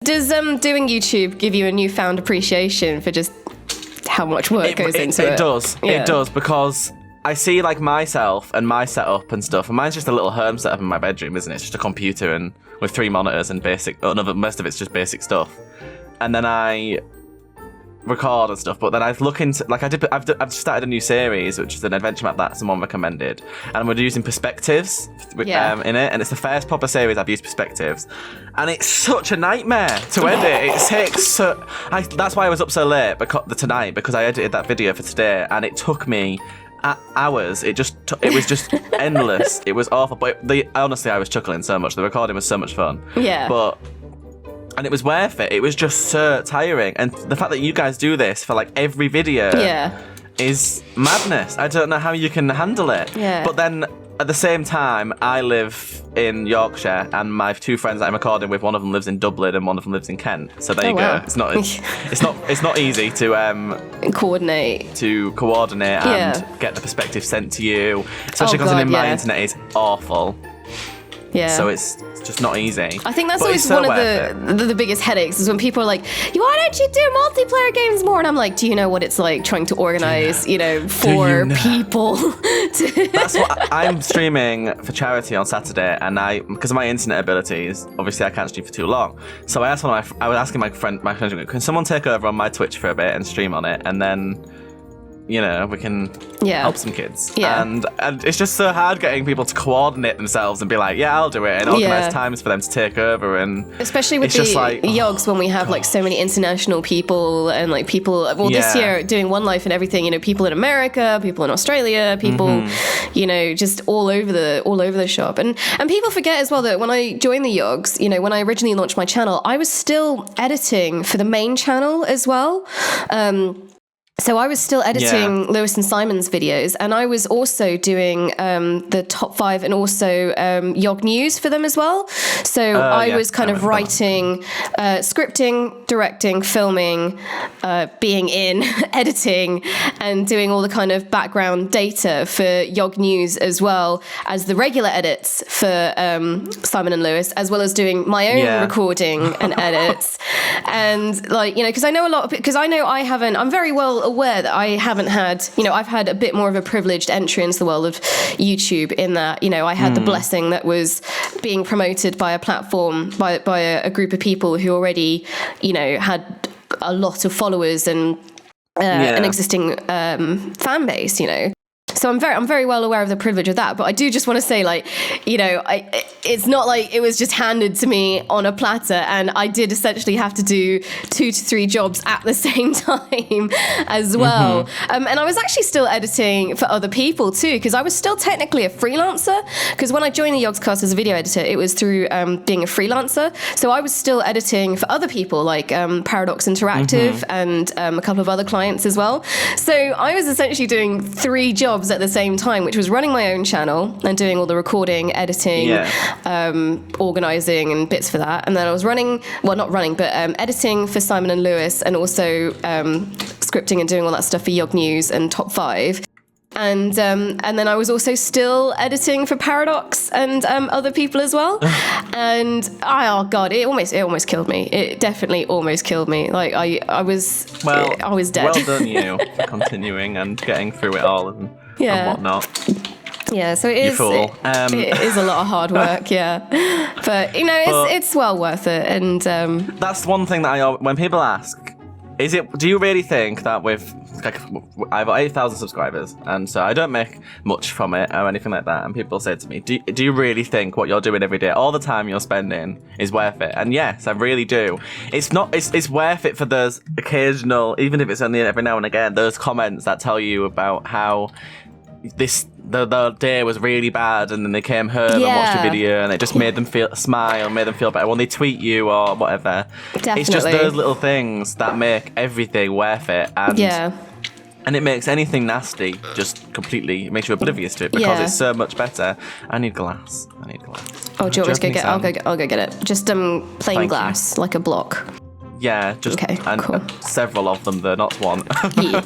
Does doing YouTube give you a newfound appreciation for just how much work goes into it? It does. Yeah. It does, because I see like myself and my setup and stuff, and mine's just a little home setup in my bedroom, isn't it? It's just a computer and with 3 monitors and most of it's just basic stuff. And then I record and stuff, but then I look into I've started a new series, which is an adventure map that someone recommended, and we're using perspectives in it, and it's the first proper series I've used perspectives, and it's such a nightmare to edit. It takes that's why I was up so late tonight, because I edited that video for today, and it took me hours. It was just endless. It was awful, but honestly, I was chuckling so much. The recording was so much fun. And it was worth it. It was just so tiring. And the fact that you guys do this for like every video is madness. I don't know how you can handle it. But then at the same time, I live in Yorkshire, and my 2 friends that I'm recording with, one of them lives in Dublin and one of them lives in Kent. So there you go. It's not easy to coordinate and get the perspective sent to you, especially because my internet is awful. So it's just not easy. I think that's always one of the biggest headaches, is when people are like, why don't you do multiplayer games more? And I'm like, do you know what it's like trying to organize, 4 people? That's what I'm streaming for charity on Saturday, and because of my internet abilities, obviously I can't stream for too long. So I was asking my friend, can someone take over on my Twitch for a bit and stream on it, and then we can help some kids. And it's just so hard getting people to coordinate themselves and be like, I'll do it, and organise times for them to take over. And especially with the Yogs, when we have like so many international people, and like people, this year doing One Life and everything, people in America, people in Australia, people, just all over the shop. And people forget as well that when I joined the Yogs, when I originally launched my channel, I was still editing for the main channel as well. So I was still editing Lewis and Simon's videos, and I was also doing the top 5 and also Yog News for them as well. So I was kind of writing, scripting, directing, filming, being in, editing, and doing all the kind of background data for Yog News, as well as the regular edits for Simon and Lewis, as well as doing my own recording and edits. And because I know I'm very well aware that I haven't had, I've had a bit more of a privileged entry into the world of YouTube, in that, I had the blessing that was being promoted by a platform, by a group of people who already, had a lot of followers and an existing fan base, So I'm very well aware of the privilege of that, but I do just want to say, it's not like it was just handed to me on a platter, and I did essentially have to do 2 to 3 jobs at the same time as well. And I was actually still editing for other people too, because I was still technically a freelancer, because when I joined the Yogscast as a video editor, it was through being a freelancer. So I was still editing for other people, like Paradox Interactive and a couple of other clients as well. So I was essentially doing 3 jobs at the same time, which was running my own channel and doing all the recording, editing, organizing and bits for that. And then I was editing for Simon and Lewis, and also scripting and doing all that stuff for Yog News and Top 5. And then I was also still editing for Paradox and other people as well. And it almost killed me. It definitely almost killed me. Like I was dead. Well done you for continuing and getting through it all and whatnot. Yeah, so it is a lot of hard work, but it's well worth it. And that's one thing that when people ask, do you really think that with I've got 8,000 subscribers, and so I don't make much from it or anything like that, and people say to me, do you really think what you're doing every day, all the time you're spending, is worth it? And yes, I really do. It's worth it for those occasional, even if it's only every now and again, those comments that tell you about how the day was really bad, and then they came home and watched a video, and it just made them smile, made them feel better when they tweet you or whatever. Definitely. It's just those little things that make everything worth it, and it makes anything nasty just completely, makes you oblivious to it, because it's so much better. I need glass. Oh, do you want me to go get it? I'll go get it. Just plain glass, like a block. Yeah, just Okay, cool. Several of them, though, not one. Yeah.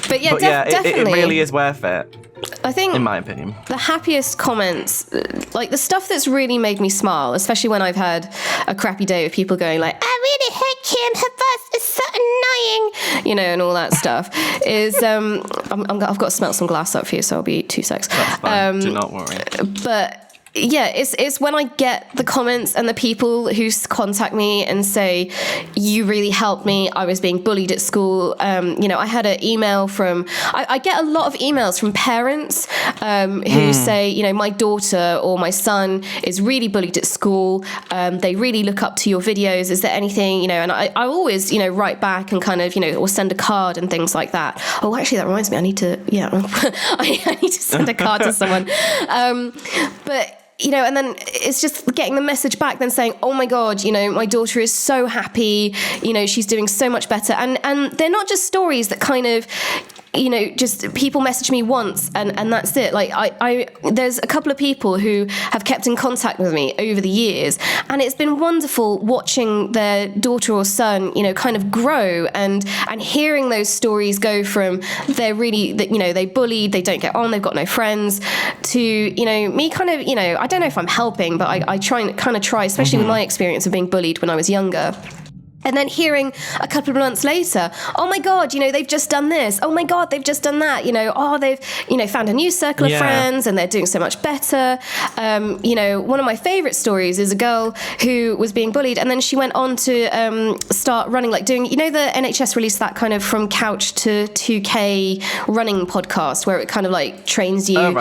But yeah, definitely. It really is worth it. I think, in my opinion, the happiest comments, like the stuff that's really made me smile, especially when I've had a crappy day with people going like, "I really hate Kim, her voice is so annoying," you know, and all that stuff, is I've got to smell some glass up for you, so I'll be 2 secs. That's fine. Do not worry. But yeah, it's when I get the comments and the people who contact me and say, "You really helped me. I was being bullied at school." You know, I had an email from, I get a lot of emails from parents who say, you know, my daughter or my son is really bullied at school. They really look up to your videos. Is there anything, you know, and I always, you know, write back and kind of, you know, or send a card and things like that. Oh, actually, that reminds me, I need to, I need to send a card to someone. But you know, and then it's just getting the message back then saying, "Oh my God, you know, my daughter is so happy, you know, she's doing so much better." And they're not just stories that kind of, you know, just people message me once and that's it. Like I there's a couple of people who have kept in contact with me over the years, and it's been wonderful watching their daughter or son, you know, kind of grow and hearing those stories go from they're really, you know, they bullied, they don't get on, they've got no friends, to, you know, me kind of, you know, I don't know if I'm helping, but I try, especially with my experience of being bullied when I was younger. And then hearing a couple of months later, "Oh my God, you know, they've just done this. Oh my God, they've just done that. You know, oh, they've, you know, found a new circle of friends and they're doing so much better." You know, one of my favorite stories is a girl who was being bullied, and then she went on to start running, like doing, you know, the NHS released that kind of From Couch to 2K running podcast where it kind of like trains you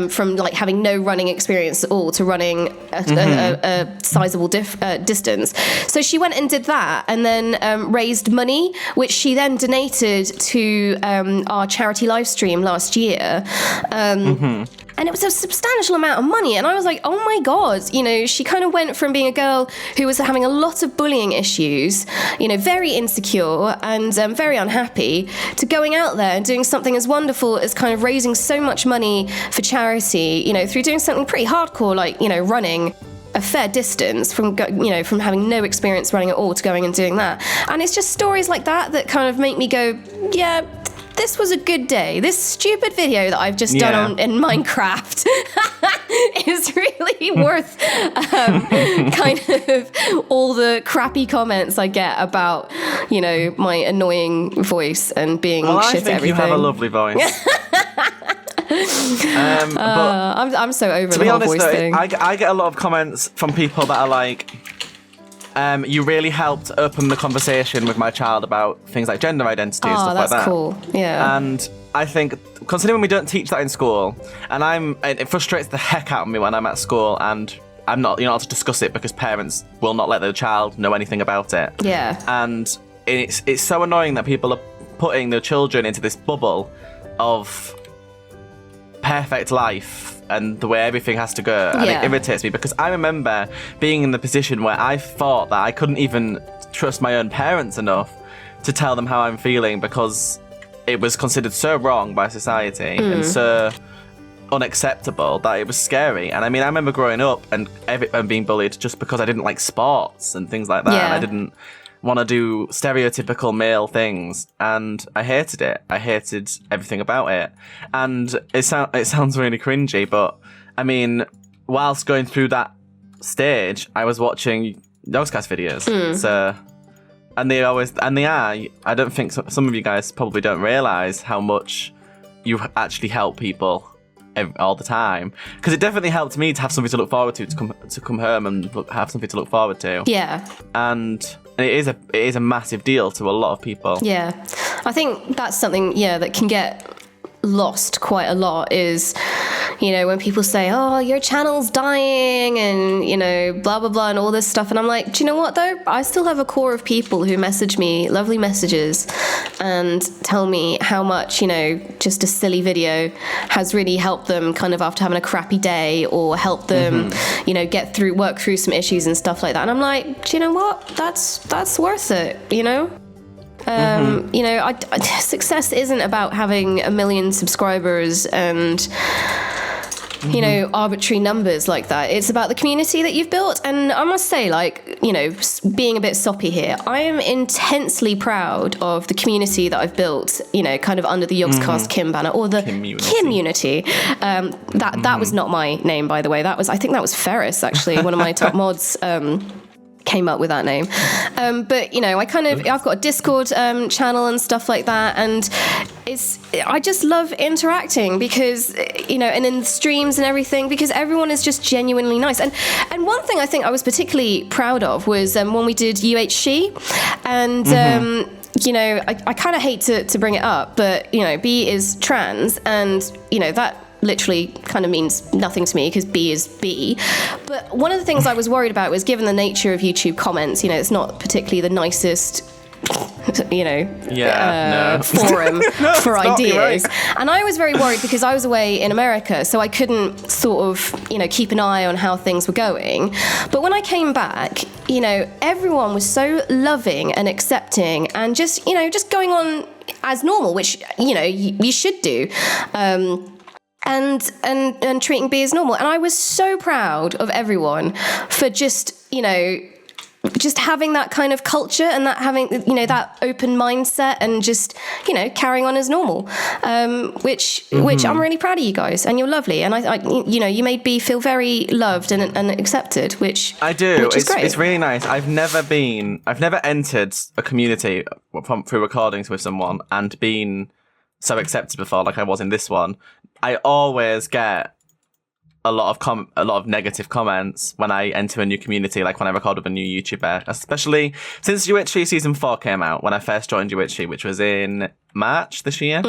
from like having no running experience at all to running a sizable distance. So she went and did that. And then raised money, which she then donated to our charity live stream last year. And it was a substantial amount of money. And I was like, oh my God, you know, she kind of went from being a girl who was having a lot of bullying issues, you know, very insecure and very unhappy, to going out there and doing something as wonderful as kind of raising so much money for charity, you know, through doing something pretty hardcore, like, you know, running a fair distance from, you know, from having no experience running at all to going and doing that. And it's just stories like that that kind of make me go, yeah, this was a good day. This stupid video that I've just done in Minecraft is really worth kind of all the crappy comments I get about, you know, my annoying voice and being shit at everything. I think you have a lovely voice. But I'm so over the whole voice thing. I get a lot of comments from people that are like, "You really helped open the conversation with my child about things like gender identity and stuff like that." Oh, that's cool. Yeah. And I think, considering we don't teach that in school, and it frustrates the heck out of me when I'm at school and I'm not, you know, to discuss it because parents will not let their child know anything about it. Yeah. And it's so annoying that people are putting their children into this bubble of perfect life and the way everything has to go, and it irritates me because I remember being in the position where I thought that I couldn't even trust my own parents enough to tell them how I'm feeling because it was considered so wrong by society and so unacceptable that it was scary. And I mean, I remember growing up and being bullied just because I didn't like sports and things like that, and I didn't want to do stereotypical male things, and I hated it. I hated everything about it. And it sounds really cringy, but I mean, whilst going through that stage, I was watching Yogscast videos. So, and they are, I don't think some of you guys probably don't realise how much you actually help people all the time, because it definitely helped me to have something to look forward to come home and have something to look forward to. Yeah. And it is a massive deal to a lot of people. Yeah. I think that's something, that can get lost quite a lot is, you know, when people say, "Oh, your channel's dying," and, you know, blah, blah, blah, and all this stuff. And I'm like, do you know what, though? I still have a core of people who message me lovely messages and tell me how much, you know, just a silly video has really helped them kind of after having a crappy day, or helped them, you know, work through some issues and stuff like that. And I'm like, do you know what? That's worth it, you know? You know, success isn't about having 1 million subscribers and, you know, arbitrary numbers like that. It's about the community that you've built. And I must say, like, you know, being a bit soppy here, I am intensely proud of the community that I've built, you know, kind of under the Yogscast Kim banner, or the community. That was not my name, by the way. I think that was Ferris, actually, one of my top mods. Came up with that name, but you know, I've got a Discord channel and stuff like that, and I just love interacting because, you know, and in streams and everything, because everyone is just genuinely nice. And one thing I think I was particularly proud of was when we did UHC, and you know, I kind of hate to bring it up, but you know, B is trans, and you know that literally kind of means nothing to me because B is B. But one of the things I was worried about was, given the nature of YouTube comments, you know, it's not particularly the nicest, you know, forum for ideas. Right. And I was very worried because I was away in America, so I couldn't sort of, you know, keep an eye on how things were going. But when I came back, you know, everyone was so loving and accepting and just, you know, just going on as normal, which, you know, you should do. And treating B as normal. And I was so proud of everyone for just, you know, just having that kind of culture and that having, you know, that open mindset and just, you know, carrying on as normal, which I'm really proud of you guys, and you're lovely. And I you know, you made B feel very loved and accepted, which I do. Which is great. It's really nice. I've never entered a community through recordings with someone and been so accepted before, like I was in this one. I always get a lot of negative comments when I enter a new community, like when I record with a new YouTuber, especially since UHC Season 4 came out, when I first joined UHC, which was in March this year.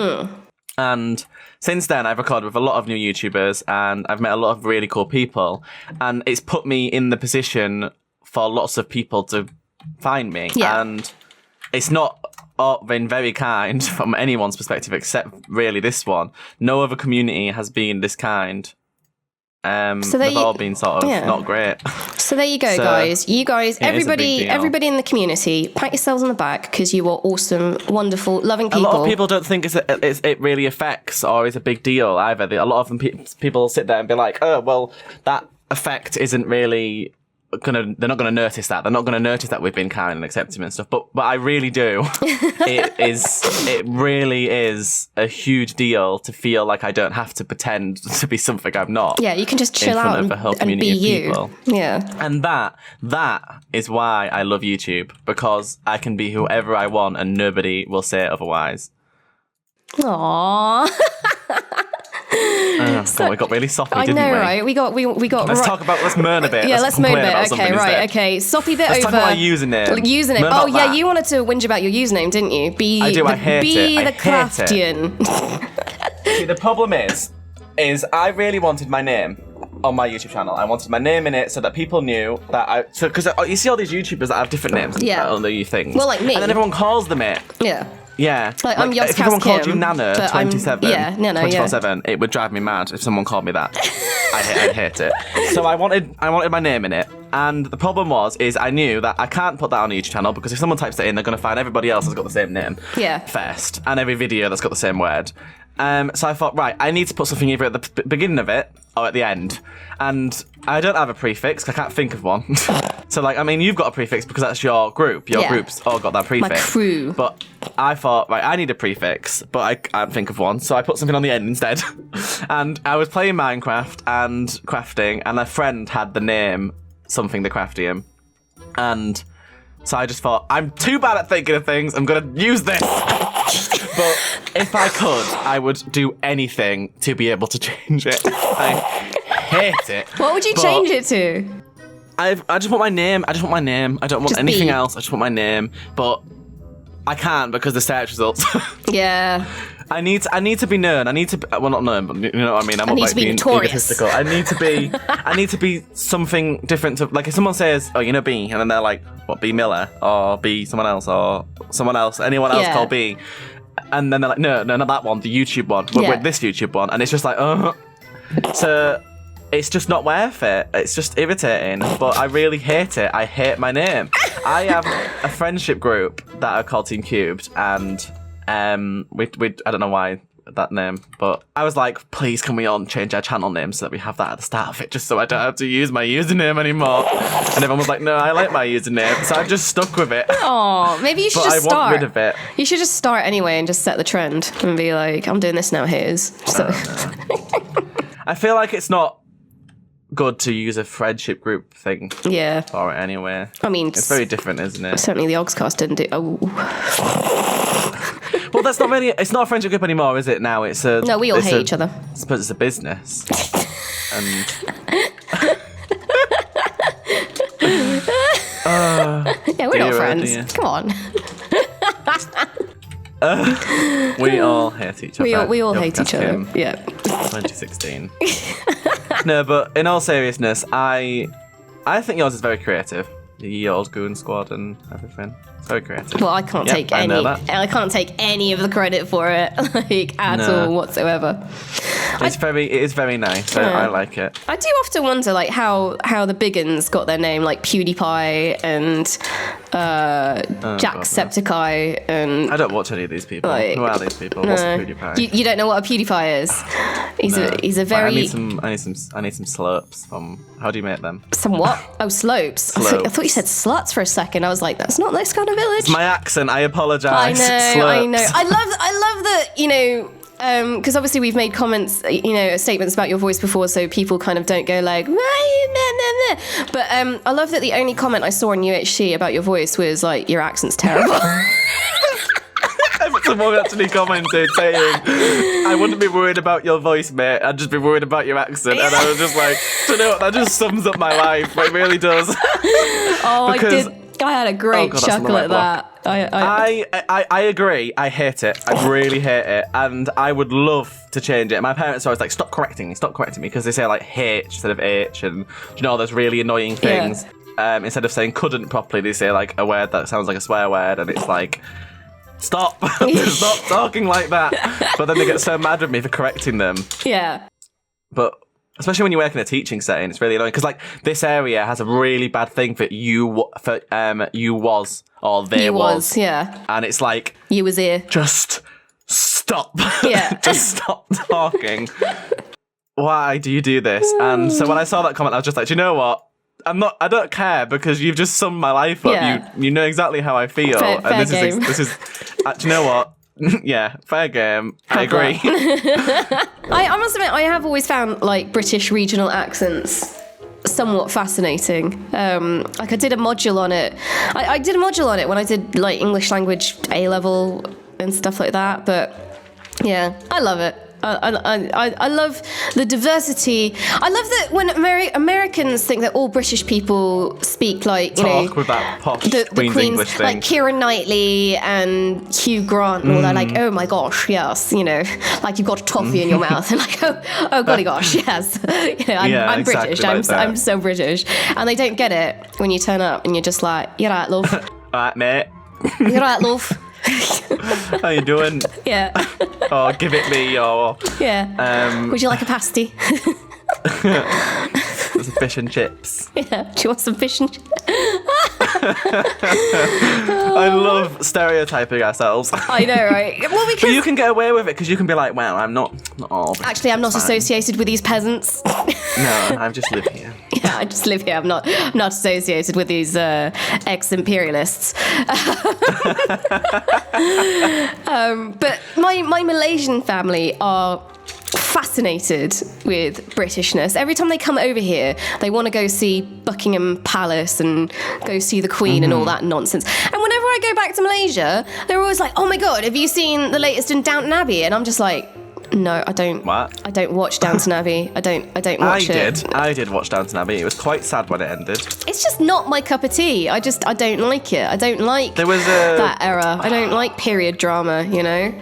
And since then, I've recorded with a lot of new YouTubers, and I've met a lot of really cool people, and it's put me in the position for lots of people to find me. Yeah. And it's not been very kind from anyone's perspective, except really this one. No other community has been this kind. They've all been sort of not great. So there you go, guys. You guys, everybody in the community, pat yourselves on the back because you are awesome, wonderful, loving people. A lot of people don't think it really affects or is a big deal either. A lot of them people sit there and be like, oh, well, that effect isn't really they're not gonna notice that. They're not gonna notice that we've been kind and accepting and stuff. But I really do. It really is a huge deal to feel like I don't have to pretend to be something I'm not. Yeah, you can just chill out and be you. People. Yeah. And that is why I love YouTube, because I can be whoever I want and nobody will say otherwise. Aww. God, we got really soppy, didn't we? I know, right? We got. Let's moan a bit. Yeah, let's moan a bit. Okay, right. Instead. Okay, soppy bit let's over. Let's talk about our username. Oh, yeah, that. You wanted to whinge about your username, didn't you? I hate it. The Craftian. See, the problem is I really wanted my name on my YouTube channel. I wanted my name in it so that people knew that because you see all these YouTubers that have different names on the things. Well, like me. And then everyone calls them it. Yeah. Yeah. Like I'm Yogscast. If everyone called you Nano 27, Nano, 24/7, it would drive me mad if someone called me that. I hate it. So I wanted my name in it. And the problem is I knew that I can't put that on a YouTube channel, because if someone types it in, they're going to find everybody else has got the same name first, and every video that's got the same word. So I thought, right, I need to put something either at the beginning of it or at the end. And I don't have a prefix, I can't think of one. So, like, I mean, you've got a prefix because that's your group. Your group's all got that prefix. My crew. But I thought, right, I need a prefix, but I can't think of one. So I put something on the end instead. And I was playing Minecraft and crafting, and a friend had the name Something the Craftium. And so I just thought, I'm too bad at thinking of things, I'm going to use this. But if I could, I would do anything to be able to change it. I hate it. What would you change it to? I just want my name. I don't want just anything else. I just want my name. But I can't because the search results. Yeah. I need to be known. I need to well, not known, but you know what I mean. I'm not like being egotistical. I need to be something different to, like, if someone says, "Oh, you know B," and then they're like, "What, B Miller or B someone else or someone else, anyone else called B," and then they're like, "No, not that one. The YouTube one. With this YouTube one," and it's just like, oh. So it's just not worth it. It's just irritating. But I really hate it. I hate my name. I have a friendship group that are called Team Cubed, and we I don't know why that name. But I was like, please, can we all change our channel name so that we have that at the start of it, just so I don't have to use my username anymore. And everyone was like, no, I like my username, so I've just stuck with it. Oh, maybe you should But just I start. want rid of it. You should just start anyway and just set the trend and be like, I'm doing this now. Here's. So. I feel like it's not good to use a friendship group thing Yeah. for it anyway. I mean, It's very different, isn't it? certainly the Yogscast didn't do. Oh. Well, that's not really. It's not a friendship group anymore, is it? Now it's a. No, we all hate each other. I suppose it's a business. And. Yeah, we're not dear, friends. dear. Come on. We all hate each other. We all hate each other. Yogscast Yeah. 2016. No, but in all seriousness, I think yours is very creative. The old Goon Squad and everything. It's very creative. Well, I can't Yep, take I know any. that. I can't take any of the credit for it, like at all whatsoever. It is very nice. I like it. I do often wonder, like, how the big uns got their name, like PewDiePie and Jacksepticeye and. I don't watch any of these people. Like, Who are these people? What's PewDiePie? You don't know what a PewDiePie is? He's a very. I need some slurps from. How do you make them? Somewhat. Oh, slopes. I thought you said sluts for a second. I was like, that's not this kind of village. It's my accent. I apologise. I know. Slurps. I love that. You know. Because obviously we've made comments, statements about your voice before, so people kind of don't go like, but I love that the only comment I saw on UHC about your voice was like, your accent's terrible. Someone actually commented saying, I wouldn't be worried about your voice, mate. I'd just be worried about your accent. And I was just like, do you know what? That just sums up my life. It really does. Oh, because I had a great chuckle at that. I agree. I hate it. I really hate it. And I would love to change it. My parents are always like, stop correcting me, because they say like H instead of H, and those really annoying things. Yeah. Instead of saying couldn't properly, they say like a word that sounds like a swear word, and it's like, stop. Stop talking like that. But then they get so mad with me for correcting them. Yeah. But especially when you work in a teaching setting, it's really annoying because like this area has a really bad thing for you was or there was. Yeah. And it's like you was here. Just stop. Yeah. Just stop talking. Why do you do this? And so when I saw that comment, I was just like, do you know what? I don't care because you've just summed my life up. Yeah. You know exactly how I feel. Fair and game. This is do you know what? Yeah, fair game. I agree. I must admit, I have always found like British regional accents somewhat fascinating. Like I did a module on it. I did a module on it when I did like English language A-level and stuff like that. But yeah, I love it. I love the diversity. I love that when Americans think that all British people speak like talk with that posh the Queen's English thing, like Keira Knightley and Hugh Grant and all that. Like, oh my gosh, yes, like you've got a toffee in your mouth, and like, oh golly gosh, yes, I'm British. Exactly I'm so British, and they don't get it when you turn up and you're just like, you're right, love. All right, mate. You're right, love. How you doing? Yeah. Oh, give it me, or yeah. Would you like a pasty? Some fish and chips. Yeah. Do you want some fish and chips? I love stereotyping ourselves. I know, right? Well, because but you can get away with it because you can be like, well, I'm not all. Actually, I'm not associated with these peasants. No, I just live here. Yeah, I just live here. I'm not associated with these ex-imperialists. But my Malaysian family are fascinated with Britishness. Every time they come over here, they want to go see Buckingham Palace and go see the Queen and all that nonsense. And whenever I go back to Malaysia, they're always like, oh my God, have you seen the latest in Downton Abbey? And I'm just like, no, I don't. What? I don't watch Downton Abbey. I don't watch it. I did watch Downton Abbey. It was quite sad when it ended. It's just not my cup of tea. I don't like it. I don't like that era. I don't like period drama,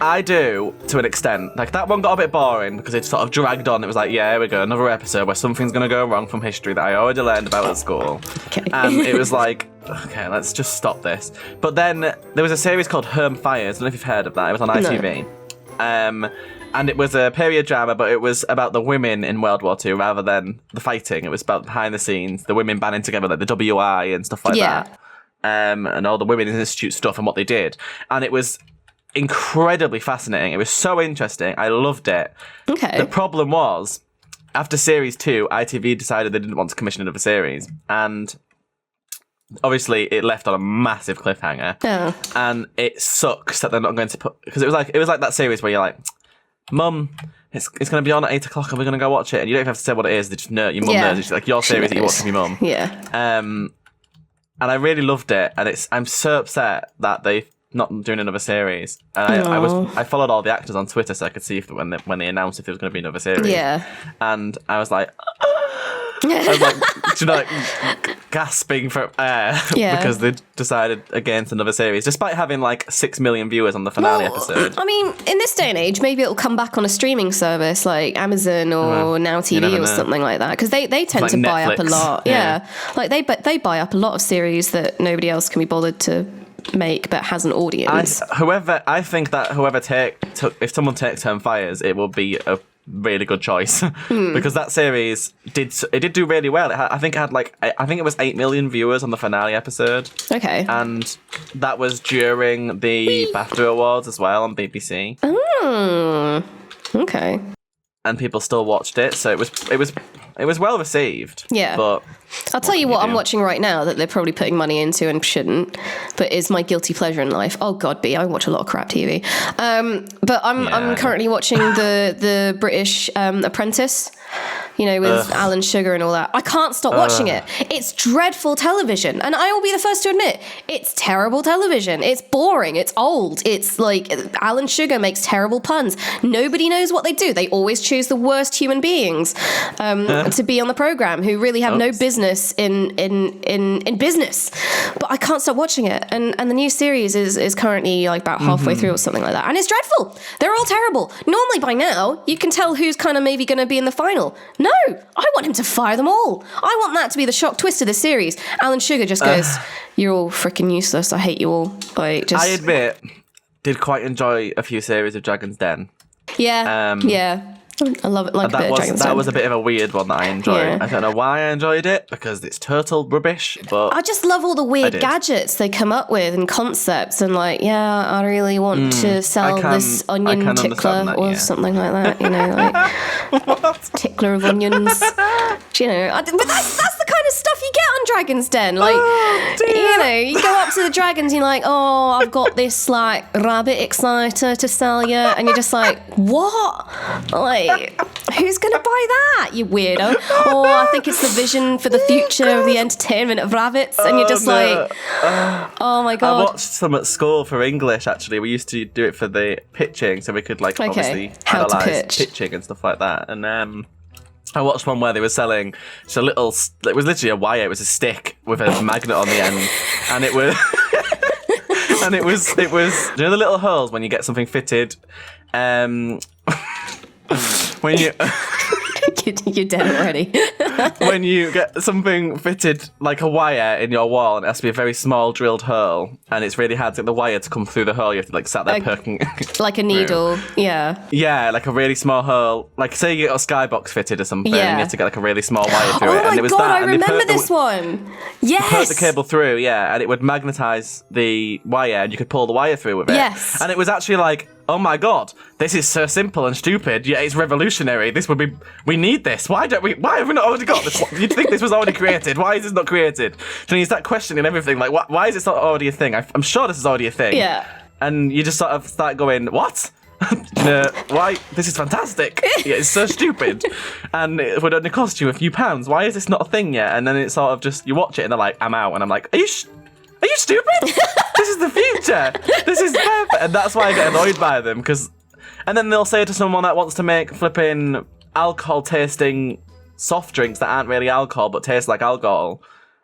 I do, to an extent. Like, that one got a bit boring because it sort of dragged on. It was like, yeah, here we go, another episode where something's going to go wrong from history that I already learned about at school. Okay. And it was like, okay, let's just stop this. But then there was a series called Home Fires. I don't know if you've heard of that. It was on ITV. No. And it was a period drama, but it was about the women in World War II rather than the fighting. It was about behind the scenes, the women banding together, like the WI and stuff like that. And all the Women's Institute stuff and what they did. And it was incredibly fascinating. It was so interesting. I loved it. Okay. The problem was, after series 2, ITV decided they didn't want to commission another series, and obviously it left on a massive cliffhanger. Oh. And it sucks that they're not going to put, because it was like that series where you're like, Mum, it's going to be on at 8 o'clock and we're going to go watch it, and you don't even have to say what it is. They just know your mum knows. It's like your series that you watch with your mum. Yeah. And I really loved it, and I'm so upset that they're not doing another series. And I followed all the actors on Twitter so I could see if when they announced if there was going to be another series. Yeah. And I was like, I was like, you know, like gasping for air because they decided against another series, despite having like 6 million viewers on the finale episode. I mean, in this day and age, maybe it'll come back on a streaming service like Amazon or Now TV or something like that, because they tend like to buy Netflix. up a lot. Yeah, like they buy up a lot of series that nobody else can be bothered to make but has an audience. If someone takes Home Fires, it will be a really good choice because that series did do really well. I think it was 8 million viewers on the finale episode. Okay. And that was during the BAFTA Awards as well on BBC. Oh, okay. And people still watched it, so it was well received. Yeah. But I'll tell you what I'm watching right now that they're probably putting money into and shouldn't, but is my guilty pleasure in life. Oh God, I watch a lot of crap TV. But I'm currently watching the British Apprentice, you know, with Alan Sugar and all that. I can't stop watching it. It's dreadful television, and I will be the first to admit it's terrible television. It's boring. It's old. It's like Alan Sugar makes terrible puns. Nobody knows what they do. They always choose the worst human beings to be on the program who really have no business in business. But I can't stop watching it, and the new series is currently like about halfway through or something like that, and it's dreadful. They're all terrible. Normally by now you can tell who's kind of maybe going to be in the final. No, I want him to fire them all. I want that to be the shock twist of this series. Alan Sugar just goes, "You're all freaking useless. I hate you all." Like, just... I admit, did quite enjoy a few series of Dragon's Den. Yeah, yeah. I love it. Like a bit of Dragon's Den. That was a bit of a weird one that I enjoyed. Yeah. I don't know why I enjoyed it, because it's total rubbish, but I just love all the weird gadgets they come up with and concepts, and like, I really want to sell this onion tickler or something like that, you know, like tickler of onions. You know, but that's the kind of stuff you get on Dragon's Den. Like, you know, you go up to the dragons, you're like, oh, I've got this like rabbit exciter to sell you, and you're just like, what? Like, who's gonna buy that, you weirdo? Oh, I think it's the vision for the future of the entertainment of rabbits, and you're just like, oh my God. I watched some at school for English, actually. We used to do it for the pitching, so we could like obviously analyse pitching and stuff like that. And I watched one where they were selling just a little, it was literally a wire, it was a stick with a magnet on the end, and it was and it was you know the little holes when you get something fitted, when you you're dead already. When you get something fitted like a wire in your wall, and it has to be a very small drilled hole, and it's really hard to get the wire to come through the hole. You have to like sat there poking like a needle. Yeah, like a really small hole. Like say you get a skybox fitted or something, and you have to get like a really small wire through it. And it was God, that. I remember this one. Yes, you put the cable through, and it would magnetize the wire, and you could pull the wire through with it. Yes, and it was actually like, oh my God, this is so simple and stupid, yet it's revolutionary. We need this. Why have we not already got this? You'd think this was already created. Why is this not created? So you start questioning everything, like, why is this not already a thing? I'm sure this is already a thing. Yeah. And you just sort of start going, what? Why? This is fantastic. It's so stupid. And it would only cost you a few pounds. Why is this not a thing yet? And then it's sort of just, you watch it and they're like, I'm out. And I'm like, Are you stupid? This is the future. This is perfect. And that's why I get annoyed by them. And then they'll say to someone that wants to make flipping alcohol tasting soft drinks that aren't really alcohol but taste like alcohol.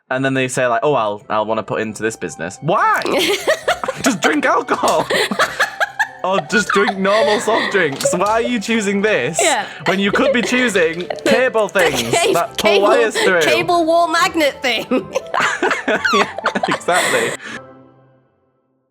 And then they say like, oh, I'll want to put into this business. Why? Just drink alcohol. Or just drink normal soft drinks. Why are you choosing this when you could be choosing cable things that pull wires through? Cable wall magnet thing. Yeah, exactly.